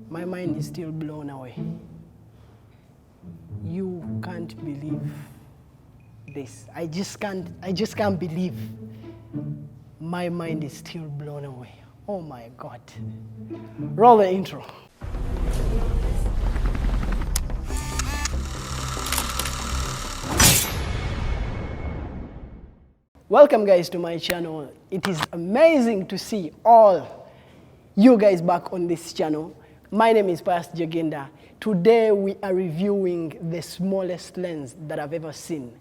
My mind is still blown away. You can't believe this. I just can't believe my mind is still blown away. Oh my God. Roll the intro. Welcome guys to my channel. It is amazing to see all you guys back on this channel. My name is Pastor Jagenda. Today we are reviewing the smallest lens that I've ever seen.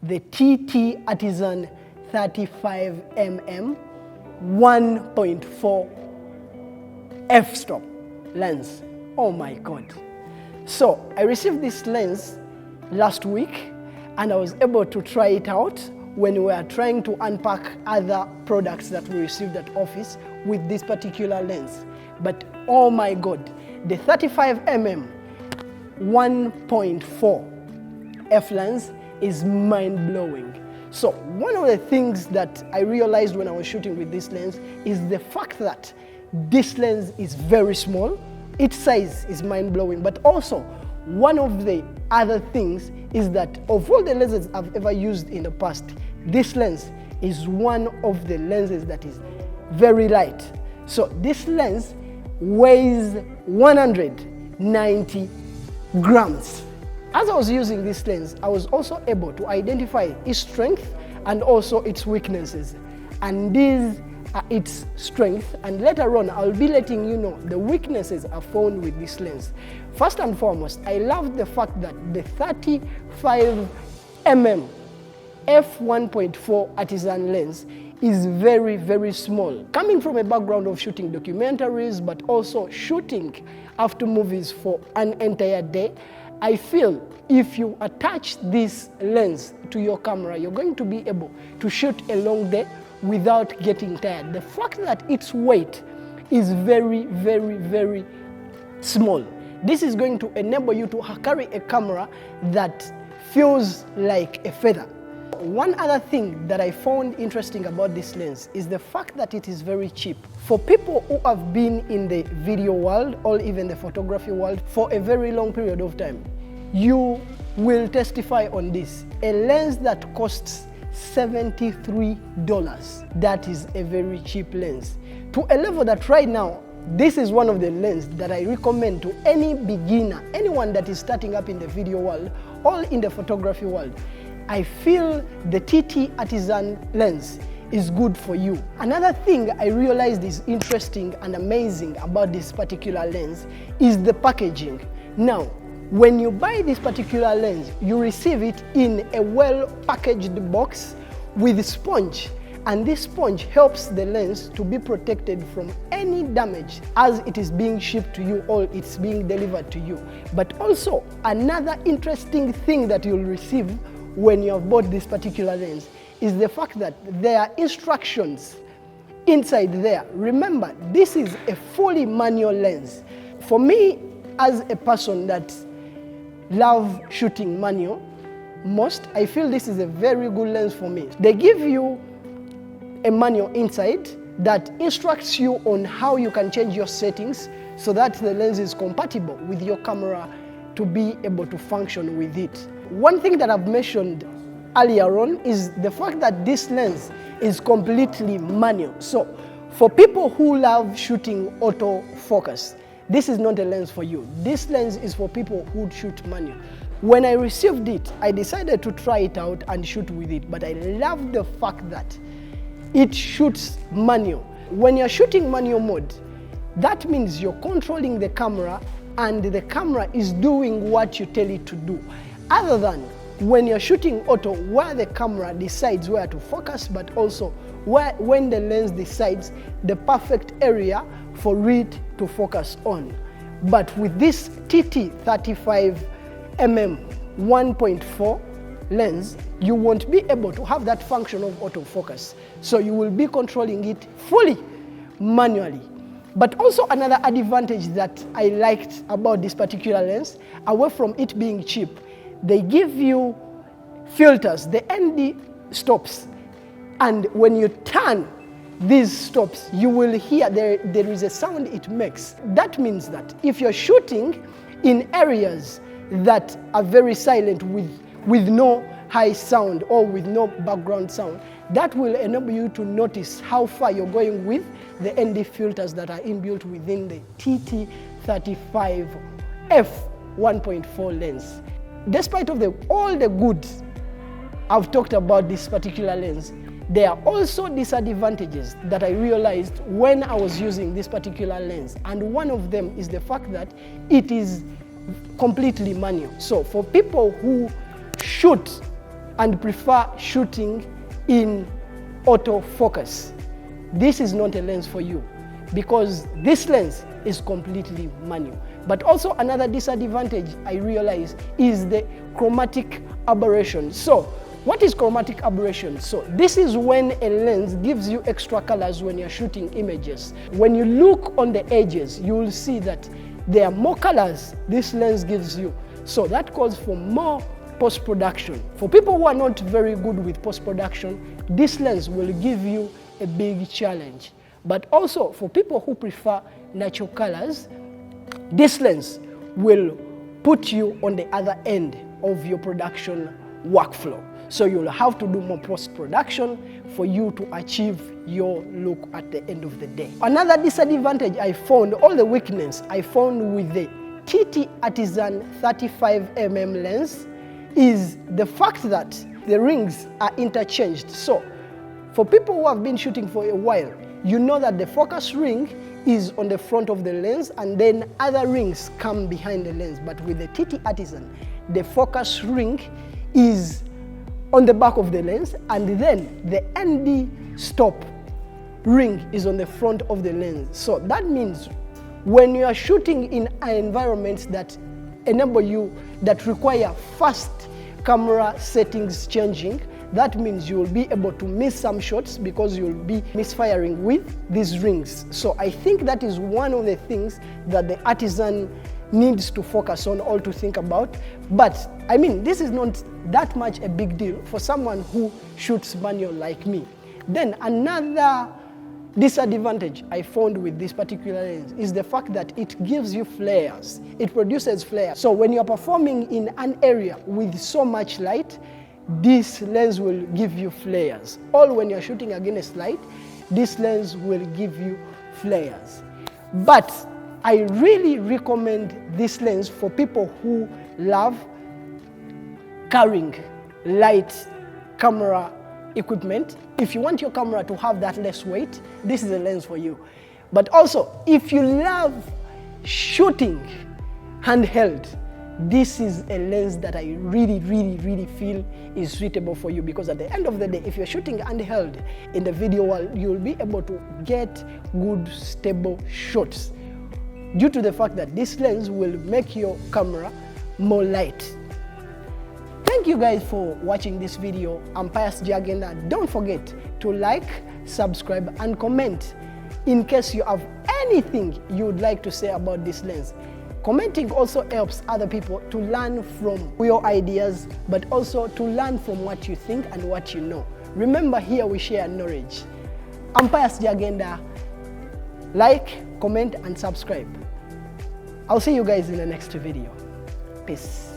The TTArtisan 35mm 1.4 f-stop lens. Oh my God. So I received this lens last week and I was able to try it out when we were trying to unpack other products that we received at office with this particular lens. But oh my God, the 35mm 1.4 f lens is mind-blowing. So one of the things that I realized when I was shooting with this lens is the fact that this lens is very small. Its size is mind-blowing, but also one of the other things is that of all the lenses I've ever used in the past, this lens is one of the lenses that is very light. So this lens weighs 190 grams. As I was using this lens, I was also able to identify its strength and also its weaknesses. And these are its strengths, and later on I'll be letting you know the weaknesses I found with this lens. First and foremost, I love the fact that the 35mm f1.4 artisan lens is very, very small. Coming from a background of shooting documentaries, but also shooting after movies for an entire day, I feel if you attach this lens to your camera, you're going to be able to shoot a long day without getting tired. The fact that its weight is very, very, very small. This is going to enable you to carry a camera that feels like a feather. One other thing that I found interesting about this lens is the fact that it is very cheap. For people who have been in the video world or even the photography world for a very long period of time, you will testify on this. A lens that costs $73, that is a very cheap lens. To a level that right now, this is one of the lenses that I recommend to any beginner, anyone that is starting up in the video world or in the photography world. I feel the TTArtisan lens is good for you. Another thing I realized is interesting and amazing about this particular lens is the packaging. Now, when you buy this particular lens, you receive it in a well-packaged box with sponge. And this sponge helps the lens to be protected from any damage as it is being shipped to you or it's being delivered to you. But also, another interesting thing that you'll receive when you have bought this particular lens is the fact that there are instructions inside there. Remember, this is a fully manual lens. For me, as a person that loves shooting manual most, I feel this is a very good lens for me. They give you a manual inside that instructs you on how you can change your settings so that the lens is compatible with your camera to be able to function with it. One thing that I've mentioned earlier on is the fact that this lens is completely manual. So for people who love shooting autofocus, this is not a lens for you. This lens is for people who shoot manual. When I received it, I decided to try it out and shoot with it, but I love the fact that it shoots manual. When you're shooting manual mode, that means you're controlling the camera and the camera is doing what you tell it to do. Other than when you're shooting auto, where the camera decides where to focus, but also when the lens decides the perfect area for it to focus on. But with this TT35mm 1.4 lens, you won't be able to have that function of autofocus. So you will be controlling it fully manually. But also another advantage that I liked about this particular lens, away from it being cheap, they give you filters, the ND stops. And when you turn these stops, you will hear there is a sound it makes. That means that if you're shooting in areas that are very silent with no high sound or with no background sound, that will enable you to notice how far you're going with the ND filters that are inbuilt within the TT35 f1.4 lens. Despite of all the goods I've talked about this particular lens, there are also disadvantages that I realized when I was using this particular lens. And one of them is the fact that it is completely manual. So for people who shoot and prefer shooting in autofocus, this is not a lens for you, because this lens is completely manual. But also another disadvantage I realize is the chromatic aberration. So what is chromatic aberration? So this is when a lens gives you extra colors when you're shooting images. When you look on the edges, you will see that there are more colors this lens gives you. So that calls for more post-production. For people who are not very good with post-production, this lens will give you a big challenge. But also for people who prefer natural colors, this lens will put you on the other end of your production workflow. So you'll have to do more post-production for you to achieve your look at the end of the day. Another disadvantage I found, all the weakness I found with the TTArtisan 35mm lens, is the fact that the rings are interchanged. So for people who have been shooting for a while, you know that the focus ring is on the front of the lens and then other rings come behind the lens. But with the TTArtisan, the focus ring is on the back of the lens, and then the ND stop ring is on the front of the lens. So that means when you are shooting in environments that enable you, that require fast camera settings changing, that means you will be able to miss some shots because you'll be misfiring with these rings. So I think that is one of the things that the Artisan needs to focus on or to think about. But I mean, this is not that much a big deal for someone who shoots manual like me. Then another disadvantage I found with this particular lens is the fact that it gives you flares. It produces flares. So when you're performing in an area with so much light, this lens will give you flares. Or when you're shooting against light, this lens will give you flares. But I really recommend this lens for people who love carrying light camera equipment. If you want your camera to have that less weight, this is a lens for you. But also, if you love shooting handheld, this is a lens that I really feel is suitable for you, because at the end of the day, if you're shooting handheld in the video world, you'll be able to get good, stable shots due to the fact that this lens will make your camera more light. Thank you guys for watching this video. I'm Pius Jagenda. Don't forget to like, subscribe, and comment in case you have anything you would like to say about this lens. Commenting also helps other people to learn from your ideas, but also to learn from what you think and what you know. Remember, here we share knowledge. I'm Pius Jagenda. Like, comment, and subscribe. I'll see you guys in the next video. Peace.